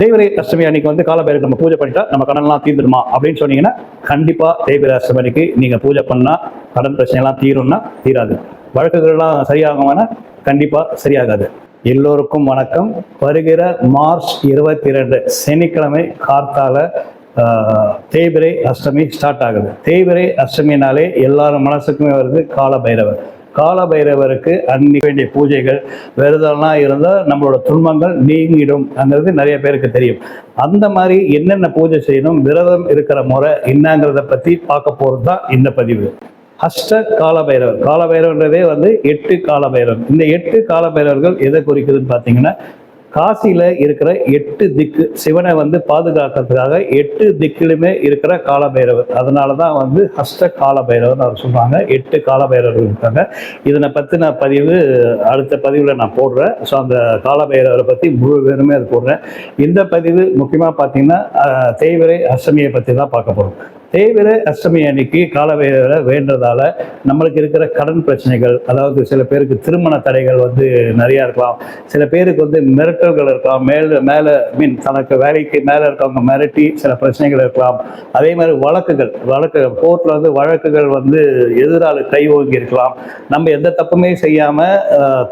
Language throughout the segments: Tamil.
தேய்பிறை அஷ்டமி அன்னைக்கு வந்து காலபைரவருக்கு நம்ம பூஜை பண்ணிட்டா நம்ம கடன்லாம் தீர்ந்துடுமா அப்படின்னு சொன்னீங்கன்னா கண்டிப்பா தேய்பிறை அஷ்டமி அன்னைக்கு நீங்க பூஜை பண்ணா கடன் பிரச்சனை எல்லாம் தீரும்னா தீராது. வழக்குகள்லாம் சரியாகும்னா கண்டிப்பா சரியாகாது. எல்லோருக்கும் வணக்கம். வருகிற மார்ச் 22 சனிக்கிழமை கார்த்தால தேய்பிறை அஷ்டமி ஸ்டார்ட் ஆகுது. தேய்பிறை அஷ்டமினாலே எல்லாரும் மனசுக்குமே வருது காலபைரவர். காலபைரவருக்கு அன்னைக்கு வேண்டிய பூஜைகள் விரதம்லாம் இருந்தால் நம்மளோட துன்பங்கள் நீங்கிடும்ங்கிறது நிறைய பேருக்கு தெரியும். அந்த மாதிரி என்னென்ன பூஜை செய்யணும், விரதம் இருக்கிற முறை என்னங்கிறத பற்றி பார்க்க போகிறது தான் இந்த பதிவு. அஷ்ட காலபைரவர். காலபைரவன்றதே வந்து 8 காலபைரவர். இந்த 8 காலபைரவர்கள் எதை குறிக்குதுன்னு பார்த்தீங்கன்னா, காசியில இருக்கிற 8 திக்கு சிவனை வந்து பாதுகாக்கிறதுக்காக 8 திக்கிலுமே இருக்கிற காலபைரவர். அதனாலதான் வந்து அஷ்ட காலபைரவர் அவர் சொல்றாங்க. 8 காலபைரவர்கள் இருக்காங்க. இதனை பத்தின பதிவு அடுத்த பதிவுல நான் போடுறேன். ஸோ அந்த காலபைரவரை பத்தி முழு பேருமே அது போடுறேன். இந்த பதிவு முக்கியமா பார்த்தீங்கன்னா தேய்பிறை அஷ்டமியை பத்தி தான் பார்க்க போறோம். தேய்பிறை அஷ்டமி அன்னைக்கு காலபைரவரை வேண்டதால நம்மளுக்கு இருக்கிற கடன் பிரச்சனைகள், அதாவது சில பேருக்கு திருமண தடைகள் வந்து நிறையா இருக்கலாம், சில பேருக்கு வந்து மிரட்டல்கள் இருக்கலாம், மேலே தனக்கு வேலைக்கு மேலே இருக்கவங்க மிரட்டி சில பிரச்சனைகள் இருக்கலாம். அதே மாதிரி வழக்குகள் கோர்ட்ல வந்து வழக்குகள் வந்து எதிராளி கை ஓங்கி இருக்கலாம். நம்ம எந்த தப்புமே செய்யாமல்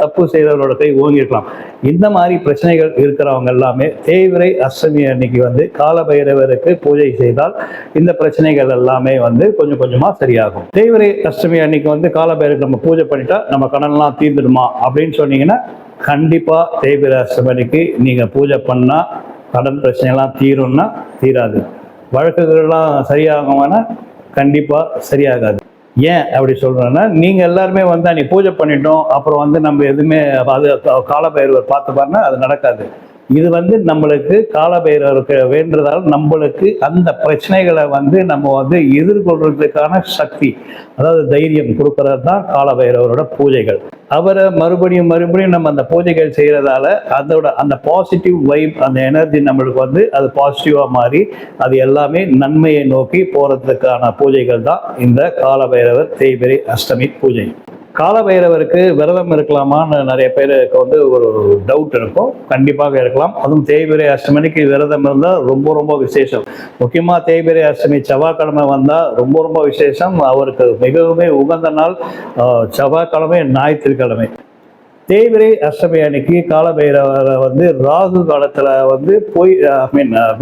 தப்பு செய்தவரோட கை ஓங்கி இருக்கலாம். இந்த மாதிரி பிரச்சனைகள் இருக்கிறவங்க எல்லாமே தேய்பிறை அஷ்டமி அன்னைக்கு வந்து காலபைரவருக்கு பூஜை செய்தால் இந்த பிரச்சனைகள் எல்லாமே வந்து கொஞ்சம் கொஞ்சமா சரியாகும். தேய்பிறை அஷ்டமி அன்னைக்கு வந்து காலபைரவருக்கு நம்ம பூஜை பண்ணிட்டா நம்ம கடன்லாம் தீர்ந்துடுமா அப்படின்னு சொன்னீங்கன்னா கண்டிப்பா தேய்பிறை அஷ்டமி அன்னைக்கு நீங்க பூஜை பண்ணா கடன் பிரச்சனை எல்லாம் தீரும்னா தீராது. வழக்குகள்லாம் சரியாகும்னா கண்டிப்பா சரியாகாது. ஏன் அப்படி சொல்றேன்னா, நீங்க எல்லாருமே வந்து அன்னைக்கு பூஜை பண்ணிட்டோம் அப்புறம் வந்து நம்ம எதுவுமே அது காலபைரவர் பார்த்து பாருன்னா அது நடக்காது. இது வந்து நம்மளுக்கு காலபைரவருக்கு வேண்டுறதால் நம்மளுக்கு அந்த பிரச்சனைகளை வந்து நம்ம வந்து எதிர்கொள்றதுக்கான சக்தி, அதாவது தைரியம் கொடுக்கறது தான் காலபைரவரோட பூஜைகள். அவரை மறுபடியும் நம்ம அந்த பூஜைகள் செய்யறதால அதோட அந்த பாசிட்டிவ் வைப், அந்த எனர்ஜி நம்மளுக்கு வந்து அது பாசிட்டிவா மாறி அது எல்லாமே நன்மையை நோக்கி போறதுக்கான பூஜைகள் தான் இந்த காலபைரவர் தேய்பிறை அஷ்டமி பூஜை. காலபைரவருக்கு விரதம் இருக்கலாமான்னு நிறைய பேருக்கு வந்து ஒரு டவுட் இருக்கும். கண்டிப்பாக இருக்கலாம். அதுவும் தேய்பிறை அஷ்டமிக்கு விரதம் இருந்தால் ரொம்ப விசேஷம். முக்கியமாக தேய்பிறை அஷ்டமி செவ்வாய்க்கிழமை வந்தால் ரொம்ப விசேஷம். அவருக்கு மிகவும் உகந்த நாள் செவ்வாய்க்கிழமை, ஞாயிற்றுக்கிழமை. தேய்பிறை அஷ்டமி அன்னைக்கு காலபைரவரை வந்து ராகு காலத்துல வந்து போய்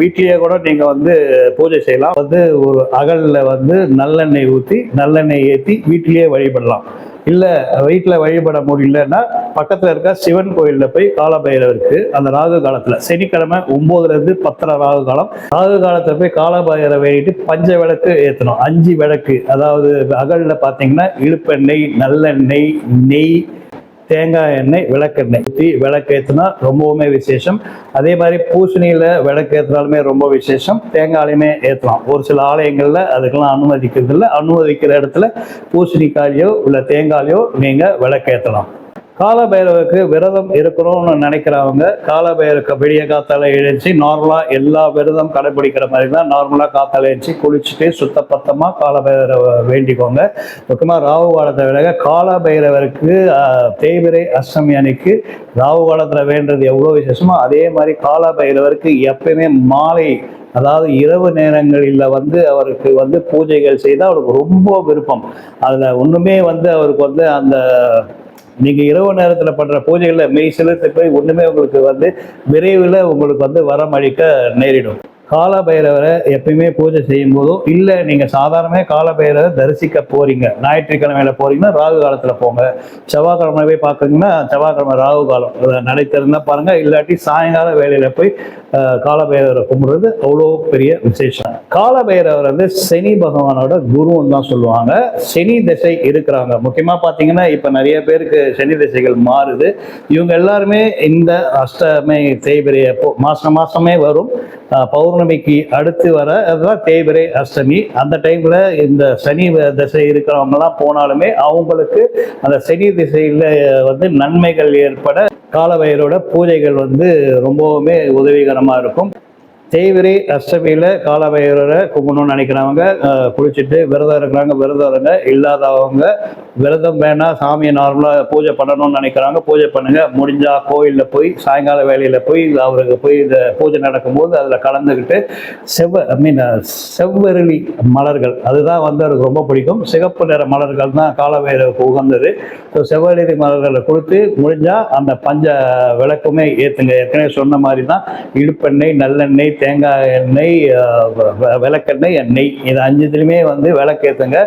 வீட்டிலேயே கூட நீங்க வந்து பூஜை செய்யலாம். வந்து ஒரு அகல்ல வந்து நல்லெண்ணெய் ஊற்றி நல்லெண்ணெய் ஏற்றி வீட்டிலேயே வழிபடலாம். இல்லை வீட்டில் வழிபட முடியலன்னா பக்கத்தில் இருக்க சிவன் கோயிலில் போய் காலபைரவருக்கு அந்த ராகு காலத்தில் சனிக்கிழமை 9லேருந்து 10 ராகு காலம், ராகு காலத்தில் போய் காலபைரவரை வேண்டிட்டு பஞ்ச விளக்கு ஏற்றணும். 5 விளக்கு, அதாவது அகலில் பார்த்தீங்கன்னா இழுப்பெண்ணெய், நல்லெண்ணெய், நெய், தேங்காய் எண்ணெய், விளக்கெண்ணெய் ஊற்றி விளக்கேற்றினா ரொம்பவுமே விசேஷம். அதே மாதிரி பூசணியில் விளக்கேற்றினாலுமே ரொம்ப விசேஷம். தேங்காயிலுமே ஏற்றலாம். ஒரு சில ஆலயங்களில் அதுக்கெல்லாம் அனுமதிக்கிறது இல்லை. அனுமதிக்கிற இடத்துல பூசணிக்காயோ இல்லை தேங்காயோ நீங்கள் விளக்கேற்றலாம். காலபைரவருக்கு விரதம் இருக்கணும்னு நினைக்கிறவங்க காலபைரவருக்கு விடிய காத்தால எழுச்சி நார்மலாக எல்லா விரதம் கடைபிடிக்கிற மாதிரி தான் நார்மலாக காத்தால எழுச்சி குளிச்சுட்டு சுத்தப்பத்தமாக காலபைரவ வேண்டிக்கோங்க. முக்கியமாக ராகு காலத்தை விட காலபைரவருக்கு தேய்பிறை அஷ்டமி அன்னைக்கு ராகு காலத்தில் வேண்டது எவ்வளோ விசேஷமோ அதே மாதிரி காலபைரவருக்கு எப்பயுமே மாலை, அதாவது இரவு நேரங்களில் வந்து அவருக்கு வந்து பூஜைகள் செய்தால் அவருக்கு ரொம்ப விருப்பம். அதில் ஒன்றுமே வந்து அவருக்கு வந்து அந்த நீங்க இரவு நேரத்துல பண்ற பூஜைகள்ல மெய் செலுத்த போய் ஒண்ணுமே உங்களுக்கு வந்து விரைவில் உங்களுக்கு வந்து வரம் அளிக்க நேரிடும். காலபைரவரை எப்பயுமே பூஜை செய்யும் போதும் இல்லை நீங்கள் சாதாரணமே காலபைரவரை தரிசிக்க போறீங்க, ஞாயிற்றுக்கிழமையில போறீங்கன்னா ராகு காலத்தில் போங்க. செவ்வாய்க்கிழமை போய் பார்க்குறீங்கன்னா செவ்வாய்க்கிழமை ராகு காலம் நடை திறந்தா பாருங்க. இல்லாட்டி சாயங்கால வேலையில போய் காலபைரவரை கும்பிடுறது அவ்வளோ பெரிய விசேஷம். காலபைரவர் வந்து சனி பகவானோட குருன்னு தான் சொல்லுவாங்க. சனி திசை இருக்கிறாங்க. முக்கியமாக பார்த்தீங்கன்னா இப்போ நிறைய பேருக்கு சனி திசைகள் மாறுது. இவங்க எல்லாருமே இந்த அஷ்டமி தேய்பிறை மாசமே வரும். பௌர்ணமிக்கு அடுத்து வர அதுதான் தேய்பிறை அஷ்டமி. அந்த டைம்ல இந்த சனி திசை இருக்கிறவங்கலாம் போனாலுமே அவங்களுக்கு அந்த சனி திசையில வந்து நன்மைகள் ஏற்பட காலபைரவரோட பூஜைகள் வந்து ரொம்பவுமே உதவிகரமா இருக்கும். தேய்பிறை அஷ்டமியில் காலபைரவரை கும்பிடணும்னு நினைக்கிறவங்க குளிச்சுட்டு விரதம் இருக்கிறாங்க, விரதம் இருங்க. இல்லாதவங்க விரதம் வேணாம், சாமியை நார்மலாக பூஜை பண்ணணும்னு நினைக்கிறாங்க, பூஜை பண்ணுங்க. முடிஞ்சா கோயிலில் போய் சாயங்கால வேலையில் போய் அவருக்கு போய் இந்த பூஜை நடக்கும்போது அதில் கலந்துக்கிட்டு செவ்வரளி மலர்கள் அதுதான் வந்து அவருக்கு ரொம்ப பிடிக்கும். சிகப்பு நிற மலர்கள் தான் காலபைரவருக்கு உகந்தது. ஸோ செவ்வரளி மலர்களை கொடுத்து முடிஞ்சால் அந்த பஞ்ச விளக்குமே ஏற்றுங்க. ஏற்கனவே சொன்ன மாதிரி தான் இடுப்பெண்ணெய், நல்லெண்ணெய், தேங்காய் எண்ணெய், விளக்கெண்ணெய், எண்ணெய் இது 5துலையுமே வந்து விளக்கேற்றுங்க.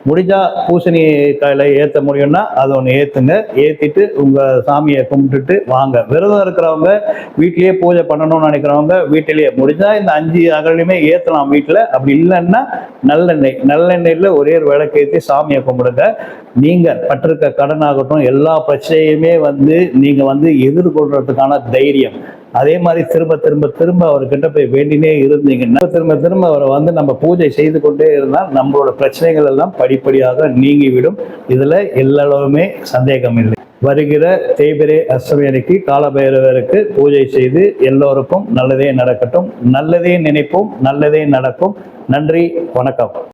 முடிஞ்சால் பூசணி காயில் ஏற்ற முடியும்னா அது ஒன்று ஏற்றுங்க. ஏற்றிட்டு உங்கள் சாமியை கும்பிட்டுட்டு வாங்க. விரதம் இருக்கிறவங்க வீட்டிலேயே பூஜை பண்ணணும்னு நினைக்கிறவங்க வீட்டிலேயே முடிஞ்சால் இந்த 5 அகலையுமே ஏற்றலாம் வீட்டில். அப்படி இல்லைன்னா நல்லெண்ணெயில் ஒரே ஒரு விளக்கேற்றி சாமியை கும்பிடுங்க. நீங்கள் பட்டிருக்க கடன் ஆகட்டும் எல்லா பிரச்சனையுமே வந்து நீங்கள் வந்து எதிர்கொள்றதுக்கான தைரியம். அதே மாதிரி திரும்ப திரும்ப திரும்ப அவர்கிட்ட போய் வேண்டினே இருந்தீங்கன்னா திரும்ப திரும்ப அவரை வந்து நம்ம பூஜை செய்து கொண்டே இருந்தால் நம்மளோட பிரச்சனைகள் எல்லாம் படிப்படியாக நீங்கிவிடும். இதுல எல்லாருமே சந்தேகம் இல்லை. வருகிற தேய்பிறை அஷ்டமி அன்னைக்கு காலபைரவருக்கு பூஜை செய்து எல்லோருக்கும் நல்லதே நடக்கட்டும். நல்லதே நினைப்போம், நல்லதே நடக்கும். நன்றி, வணக்கம்.